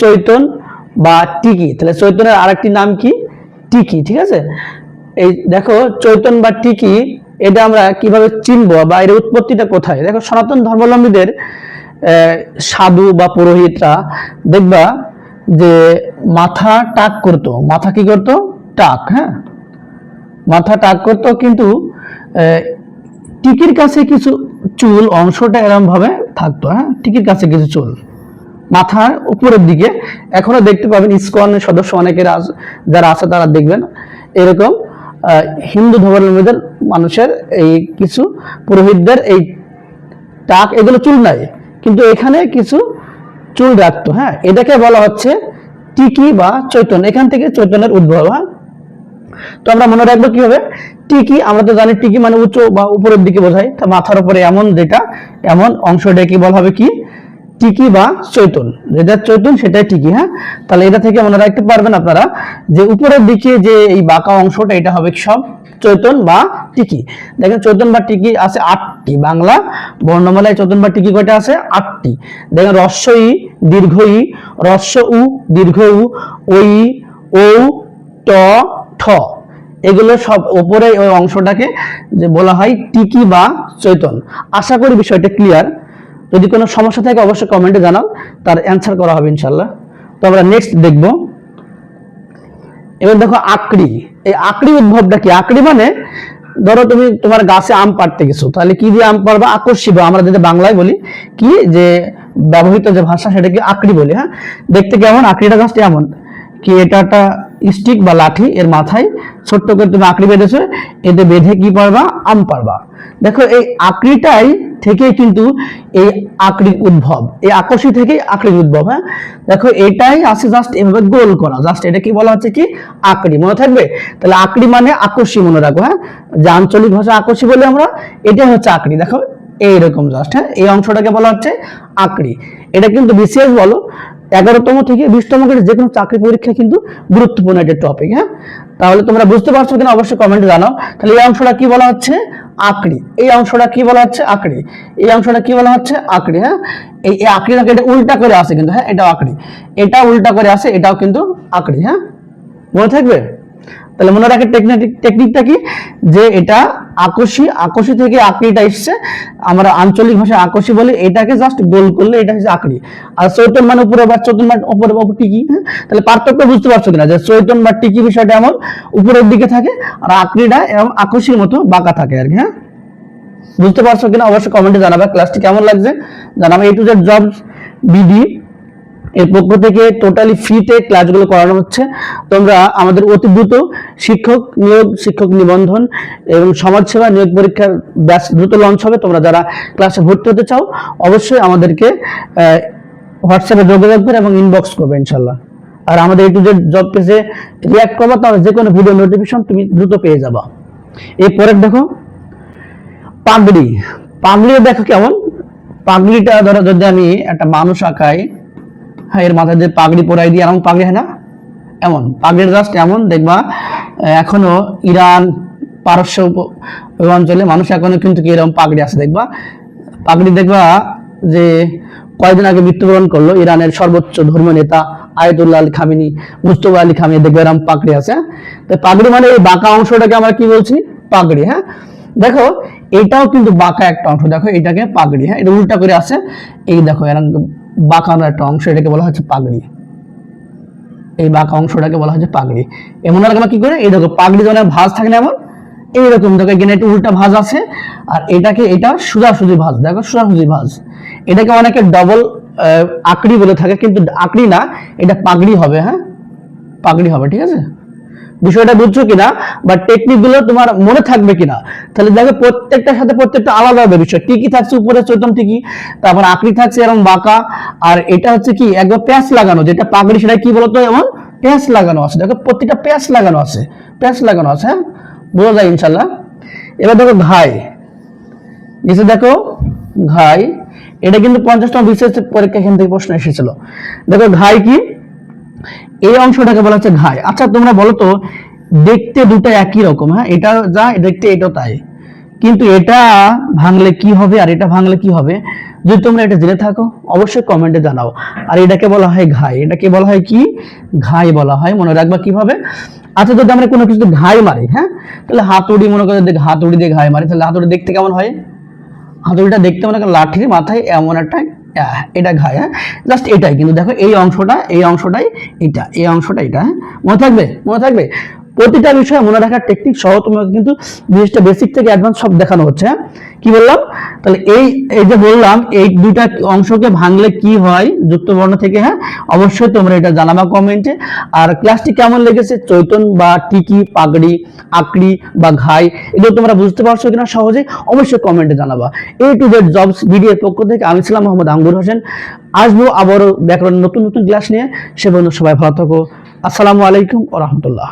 চৈতন বা টিকি। তাহলে চৈতনের আরেকটি নাম কি? টিকি। ঠিক আছে, এই দেখো চৈতন বা টিকি, এটা আমরা কিভাবে চিনবো বা এর উৎপত্তিটা কোথায়? দেখো সনাতন ধর্মাবলম্বীদের সাধু বা পুরোহিতরা দেখবা যে মাথা টাক করতো। মাথা কি করতো? টাক। হ্যাঁ, মাথা টাক করতো, কিন্তু টিকির কাছে কিছু চুল অংশটা এরকম ভাবে থাকতো। হ্যাঁ, টিকির কাছে কিছু চুল মাথার উপরের দিকে এখনো দেখতে পাবেন। ইসকনের সদস্য অনেকের যারা আছে তারা দেখবেন এরকম হিন্দু ধর্মাবলম্বীদের মানুষের এই কিছু পুরোহিতদের এই টাক, এগুলো চুল নাই, কিন্তু এখানে কিছু চুল রাখতো। হ্যাঁ, এটাকে বলা হচ্ছে টিকি বা চৈতন। এখান থেকে চৈতনের উদ্ভব। হ্যাঁ, তো আমরা মনে রাখবো কিভাবে? টিকি, আমরা তো জানি টিকি মানে উচ্চ বা উপরের দিকে বোঝায়। তো মাথার উপরে এমন যেটা এমন অংশটাকে বলা হবে কি? টিকি বা চৈতন। যেটা চৈতন সেটাই টিকি। হ্যাঁ, তাহলে এটা থেকে মনে রাখতে পারবেন আপনারা যে উপরের দিকে যে এই বাঁকা অংশটা, এটা হবে সব চৈতন বা টিকি। দেখেন চৈতন বা টিকি আছে 8টি। বাংলা বর্ণমালায় চৈতন বা টিকি কয়টা আছে? 8টি। দেখেন হ্রস্ব ই, দীর্ঘ ই, হ্রস্ব উ, দীর্ঘ উ, ওই, ও, ট, ঠ, এগুলো সব উপরে ওই অংশটাকে যে বলা হয় টিকি বা চৈতন। আশা করি বিষয়টা ক্লিয়ার। যদি কোনো সমস্যা থাকে অবশ্যই কমেন্টে জানাও, তার অ্যান্সার করা হবে ইনশাল্লাহ। তো আমরা নেক্সট দেখব। এবার দেখো আকড়ি। এই আকড়ি উদ্ভবটা কি? আকড়ি মানে ধরো তুমি তোমার গাছে আম পাড়তে গেছো, তাহলে কি দিয়ে আম পাড়বা? আকর্ষি, বা আমরা যেটা বাংলায় বলি কি, যে ব্যবহৃত যে ভাষা সেটাকে আকড়ি বলি। হ্যাঁ, দেখতে কেমন? আকড়িটা জাস্ট এমন কি, এটা একটা স্টিক বা লাঠি, এর মাথায় ছোট্ট করে তুমি আকড়ি বেঁধেছো, এতে বেঁধে কি পারবা? আম পারবা। দেখো এই আকড়িটাই থেকে কিন্তু এই আকড়ির উদ্ভব, এই আকর্ষি থেকেই আকড়ির উদ্ভব। হ্যাঁ, দেখো এটাই আছে জাস্ট এভাবে গোল করা, জাস্ট এটা কি বলা হচ্ছে কি? আকড়ি। মনে থাকবে? তাহলে আকড়ি মানে আকর্ষি, মনে রাখো। হ্যাঁ, যে আঞ্চলিক ভাষা আকর্ষি বলি আমরা, এটা হচ্ছে আকড়ি। দেখো এইরকম জাস্ট। হ্যাঁ, এই অংশটাকে বলা হচ্ছে আকড়ি। এটা কিন্তু বিসিএস বলো 11তম থেকে 20তম গ্রেড যে কোনো চাকরি পরীক্ষা কিন্তু গুরুত্বপূর্ণ একটা টপিক। হ্যাঁ, তাহলে তোমরা বুঝতে পারছো কিনা অবশ্যই কমেন্টে জানাও। তাহলে এই অংশটা কি বলা হচ্ছে? আকড়ি। এই অংশটা কি বলা হচ্ছে? আকড়ি। এই অংশটা কি বলা হচ্ছে? আকড়ি। হ্যাঁ, এই আকড়িটাকে এটা উল্টা করে আছে কিন্তু। হ্যাঁ, এটা আকড়ি, এটা উল্টা করে আছে, এটাও কিন্তু আকড়ি। হ্যাঁ, মনে থাকবে? তাহলে মনে রাখার টেকনিকটা কি, যে এটা আকর্ষী, আকর্ষী থেকে আকড়িটা এসছে, আমরা আঞ্চলিক ভাষায় আকর্ষী বলি। এটাকে জাস্ট গোল করলে এটা হচ্ছে আকড়ি। আর চৈতন মানে উপরে বা চৈতন মানে উপরে বা টিকি। হ্যাঁ, তাহলে পার্থক্য বুঝতে পারছো কিনা, যে চৈতন বা টিকি বিষয়টা এমন উপরের দিকে থাকে, আর আকড়িটা এমন আকর্ষীর মতো বাঁকা থাকে আর কি। হ্যাঁ, বুঝতে পারছো কিনা অবশ্যই কমেন্টে জানাবে। ক্লাসটি কেমন লাগছে জানাবে। A to Z jobs BD এর পক্ষ থেকে টোটালি ফ্রিতে ক্লাসগুলো করানো হচ্ছে। তোমরা আমাদের অতি দ্রুত শিক্ষক নিয়োগ, শিক্ষক নিবন্ধন এবং সমাজসেবা নিয়োগ পরীক্ষার ব্যাচ দ্রুত লঞ্চ হবে। তোমরা যারা ক্লাসে ভর্তি হতে চাও অবশ্যই আমাদেরকে হোয়াটসঅ্যাপে যোগাযোগ করে এবং ইনবক্স করবে ইনশাল্লাহ। আর আমাদের A to Z জব পেজে রিয়াক্ট করবা, তাহলে যে কোনো ভিডিও নোটিফিকেশন তুমি দ্রুত পেয়ে যাবা। এরপরে দেখো পাগড়ি। পাগড়ি দেখো কেমন? পাগড়িটা ধরো যদি আমি একটা মানুষ আঁকাই, হ্যাঁ, এর মাথায় যে পাগড়ি পরাই দিয়ে এমন পাগড়ি হয় না? এমন পাগড়ির জাস্ট এমন দেখবা। এখনো ইরান, পারস্য অঞ্চলে মানুষ এখনো কিন্তু এরকম পাগড়ি আছে দেখবা। পাগড়ি দেখবা যে কয়েকদিন আগে মৃত্যুবরণ করলো ইরানের সর্বোচ্চ ধর্মীয় নেতা Ayatollah Ali Khamenei, Mustafa Ali Khamenei, দেখবে এরকম পাগড়ি আছে। তো পাগড়ি মানে এই বাঁকা অংশটাকে আমরা কি বলছি? পাগড়ি। হ্যাঁ, দেখো এটাও কিন্তু বাঁকা একটা অংশ, দেখো এটাকে পাগড়ি। হ্যাঁ, এটা উল্টা করে আছে, এই দেখো এরকম বাঁকানো একটা অংশ, এটাকে বলা হচ্ছে পাগড়ি। এই বাঁকা অংশটাকে বলা হচ্ছে পাগড়ি। এমন আর কি করে, এই দেখো পাগড়ি যেমন ভাঁজ থাকে না এমন, এইরকম দেখো এখানে একটা উল্টা ভাঁজ আছে, আর এটাকে এটা সোজাসুজি ভাঁজ, দেখো সোজাসুজি ভাঁজ। এটাকে অনেকে ডবল আকড়ি বলে থাকে, কিন্তু আকড়ি না, এটা পাগড়ি হবে। হ্যাঁ, পাগড়ি হবে। ঠিক আছে, বিষয়টা বুঝছো কিনা বা টেকনিক গুলো তোমার মনে থাকবে কিনা? তাহলে দেখো প্রত্যেকটার সাথে প্রত্যেকটা আলাদা হবে বিষয়। টিকি থাকছে উপরে চৈতন টিকি, তারপর আকড়ি থাকছে এরকম বাঁকা, আর এটা হচ্ছে কি একবার প্যাঁচ লাগানো, যেটা পাগড়ি সেটা কি বলতো এমন প্যাঁচ লাগানো আছে। দেখো প্রত্যেকটা প্যাঁচ লাগানো আছে, প্যাঁচ লাগানো আছে। হ্যাঁ, বোঝা যায় ইনশাল্লাহ। এবার দেখো ঘাই। নিচে দেখো ঘাই, এটা কিন্তু 50তম বিশেষ পরীক্ষা এখান থেকে প্রশ্ন এসেছিল। দেখো ঘাই কি, এই অংশটাকে বলা হচ্ছে ঘাই। আচ্ছা তোমরা বলো তো, দেখতে দুটো একই রকম, হ্যাঁ, এটা যা দেখতে এটাও তাই, কিন্তু এটা ভাঙলে কি হবে আর এটা ভাঙলে কি হবে? যদি তোমরা এটা জেনে থাকো অবশ্যই কমেন্টে জানাও। আর এটাকে বলা হয় ঘাই, এটাকে বলা হয় কি, ঘাই বলা হয়। মনে রাখবা কিভাবে। আচ্ছা, যদি আমরা কোনো কিছু ঘাই মারি, হ্যাঁ, তাহলে হাতুড়ি, মনে করো যদি হাতুড়ি দিয়ে ঘাই মারি, তাহলে হাতুড়ি দেখতে কেমন হয়? হাতুড়িটা দেখতে মনে করো লাঠির মাথায় এমন একটা এটা ঘাই, হ্যাঁ, জাস্ট এটাই। কিন্তু দেখো এই অংশটা, এই অংশটাই এটা, এই অংশটা এটা, হ্যাঁ, মনে থাকবে, মনে থাকবে। প্রতিটা বিষয় মনে রাখার টেকনিক সহ তোমাকে কিন্তু জিনিসটা বেসিক থেকে অ্যাডভান্স সব দেখানো হচ্ছে। হ্যাঁ, কি বললাম? তাহলে এই এই যে বললাম এই দুইটা অংশকে ভাঙলে কি হয় যুক্ত বর্ণ থেকে, হ্যাঁ, অবশ্যই তোমরা এটা জানাবা কমেন্টে। আর ক্লাসটি কেমন লেগেছে, চৈতন বা টিকি, পাগড়ি, আকড়ি বা ঘাই, এগুলো তোমরা বুঝতে পারছো কিনা সহজে অবশ্যই কমেন্টে জানাবা। A to Z জবস ভিডিওর পক্ষ থেকে আমি ছিলাম মোহাম্মদ আঙ্গুর হোসেন। আসবো আবারও ব্যাকরণ নতুন নতুন ক্লাস নিয়ে। সে পর্যন্ত সবাই ভালো থাকো। আসসালামু আলাইকুম ওয়া রাহমাতুল্লাহ।